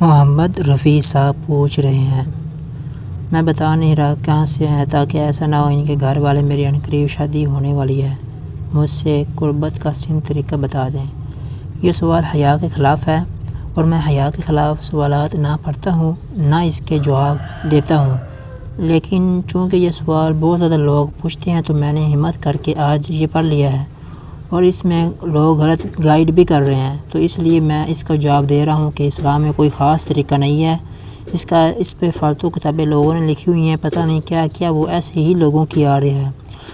محمد رفیع صاحب پوچھ رہے ہیں، میں بتا نہیں رہا کہاں سے ہے تاکہ ایسا نہ ہو ان کے گھر والے میری عنقریب شادی ہونے والی ہے، مجھ سے قربت کا صحیح طریقہ بتا دیں۔ یہ سوال حیا کے خلاف ہے اور میں حیا کے خلاف سوالات نہ پڑھتا ہوں نہ اس کے جواب دیتا ہوں، لیکن چونکہ یہ سوال بہت زیادہ لوگ پوچھتے ہیں تو میں نے ہمت کر کے آج یہ پڑھ لیا ہے اور اس میں لوگ غلط گائیڈ بھی کر رہے ہیں، تو اس لیے میں اس کا جواب دے رہا ہوں کہ اسلام میں کوئی خاص طریقہ نہیں ہے۔ اس پہ فالتو کتابیں لوگوں نے لکھی ہوئی ہیں، پتہ نہیں کیا کیا، وہ ایسے ہی لوگوں کی آ رہی ہے۔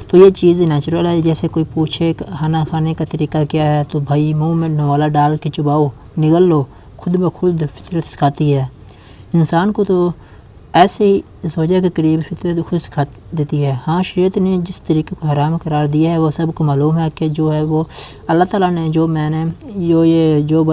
تو یہ چیز نیچرل ہے، جیسے کوئی پوچھے کھانا کھانے کا طریقہ کیا ہے تو بھائی منہ میں نوالا ڈال کے چباؤ، نگل لو، خود بخود فطرت سکھاتی ہے انسان کو، تو ایسے ہی زوجہ کے قریب فطرت خود سکھا دیتی ہے۔ ہاں، شریعت نے جس طریقے کو حرام قرار دیا ہے وہ سب کو معلوم ہے کہ جو ہے وہ اللہ تعالیٰ نے جو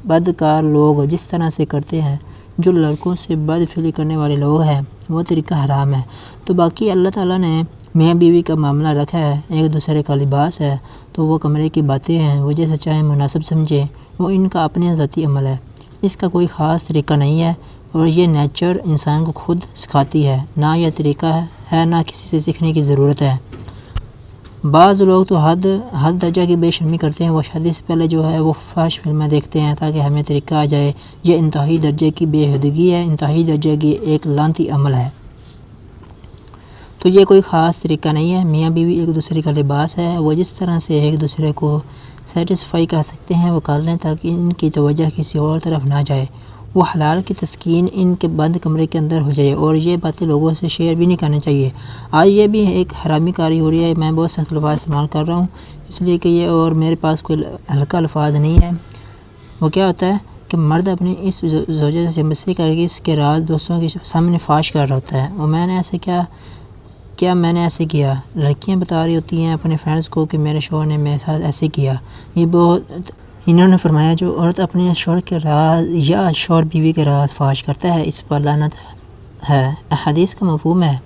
بدکار لوگ جس طرح سے کرتے ہیں، جو لڑکوں سے بدفعلی کرنے والے لوگ ہیں، وہ طریقہ حرام ہے۔ تو باقی اللہ تعالیٰ نے میاں بیوی کا معاملہ رکھا ہے، ایک دوسرے کا لباس ہے، تو وہ کمرے کی باتیں ہیں، وہ جیسے چاہے مناسب سمجھے، وہ ان کا اپنے ذاتی عمل ہے، اس کا کوئی خاص طریقہ نہیں ہے اور یہ نیچر انسان کو خود سکھاتی ہے، نہ یہ طریقہ ہے نہ کسی سے سیکھنے کی ضرورت ہے۔ بعض لوگ تو حد درجہ کی بے شرمی کرتے ہیں، وہ شادی سے پہلے جو ہے وہ فحش فلمیں دیکھتے ہیں تاکہ ہمیں طریقہ آ جائے۔ یہ انتہائی درجے کی بے ہودگی ہے، انتہائی درجے کی ایک لعنتی عمل ہے۔ تو یہ کوئی خاص طریقہ نہیں ہے، میاں بیوی ایک دوسرے کا لباس ہے، وہ جس طرح سے ایک دوسرے کو سیٹسفائی کر سکتے ہیں وہ کر لیں تاکہ ان کی توجہ کسی اور طرف نہ جائے، وہ حلال کی تسکین ان کے بند کمرے کے اندر ہو جائے، اور یہ باتیں لوگوں سے شیئر بھی نہیں کرنی چاہیے۔ آج یہ بھی ایک حرامی کاری ہو رہی ہے، میں بہت سخت الفاظ استعمال کر رہا ہوں اس لیے کہ یہ اور میرے پاس کوئی ہلکا الفاظ نہیں ہے۔ وہ کیا ہوتا ہے کہ مرد اپنی اس زوجہ سے مسئلے کر کے اس کے راز دوستوں کے سامنے فاش کر رہا ہوتا ہے، اور میں نے ایسے کیا، لڑکیاں بتا رہی ہوتی ہیں اپنے فرینڈز کو کہ میرے شوہر نے میرے ساتھ ایسے کیا۔ انہوں نے فرمایا جو عورت اپنے شوہر کے راز یا شوہر بیوی کے راز فاش کرتا ہے اس پر لعنت ہے، احادیث کا مفہوم ہے۔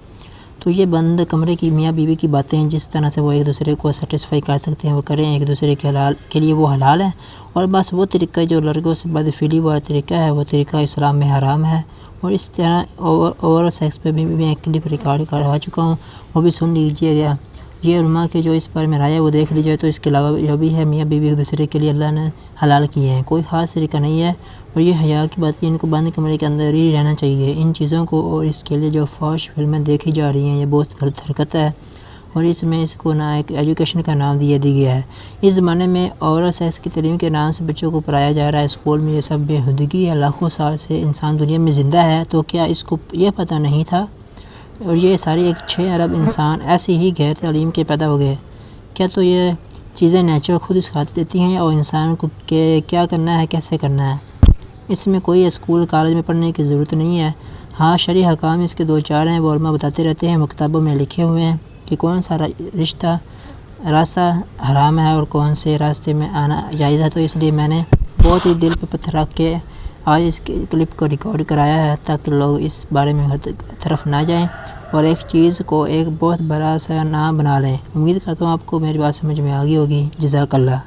تو یہ بند کمرے کی میاں بیوی کی باتیں جس طرح سے وہ ایک دوسرے کو سیٹسفائی کر سکتے ہیں وہ کریں، ایک دوسرے کے لیے وہ حلال ہے، اور بس وہ طریقہ جو لڑکوں سے بدفعلی والا طریقہ ہے وہ طریقہ اسلام میں حرام ہے۔ اور اس طرح اوور سیکس پہ بھی میں ایک کلپ ریکارڈ کروا چکا ہوں، وہ بھی سن لیجیے گا۔ یہ علماء کے جو اس بارے میں رائے ہے وہ دیکھ لیجیے۔ تو اس کے علاوہ جو بھی ہے میاں بیوی ایک دوسرے کے لیے اللہ نے حلال کیے ہیں، کوئی خاص طریقہ نہیں ہے، اور یہ حیا کی باتیں ان کو بند کمرے کے اندر ہی رہنا چاہیے ان چیزوں کو، اور اس کے لیے جو فحش فلمیں دیکھی جا رہی ہیں یہ بہت غلط حرکت ہے، اور اس کو نہ ایک ایجوکیشن کا نام دیا گیا ہے۔ اس زمانے میں اورل سیکس کی تعلیم کے نام سے بچوں کو پڑھایا جا رہا ہے اسکول میں، یہ سب بے ہودگی ہے۔ لاکھوں سال سے انسان دنیا میں زندہ ہے، تو کیا اس کو یہ پتہ نہیں تھا؟ اور یہ ساری 6 ارب انسان ایسی ہی غیر تعلیم کے پیدا ہو گئے، کیا تو یہ چیزیں نیچر خود سکھا دیتی ہیں اور انسان کو کیا کرنا ہے کیسے کرنا ہے، اس میں کوئی اسکول کالج میں پڑھنے کی ضرورت نہیں ہے۔ ہاں، شرعی احکام اس کے 2-4 ہیں، وہ علماء بتاتے رہتے ہیں، کتابوں میں لکھے ہوئے ہیں کہ کون سا راستہ حرام ہے اور کون سے راستے میں آنا جائز ہے۔ تو اس لیے میں نے بہت ہی دل پہ پتھر رکھ کے آج اس کلپ کو ریکارڈ کرایا ہے تاکہ لوگ اس بارے میں ہر طرف نہ جائیں اور ایک چیز کو ایک بہت بڑا سا نہ بنا لیں۔ امید کرتا ہوں آپ کو میری بات سمجھ میں آ گئی ہوگی۔ جزاک اللہ۔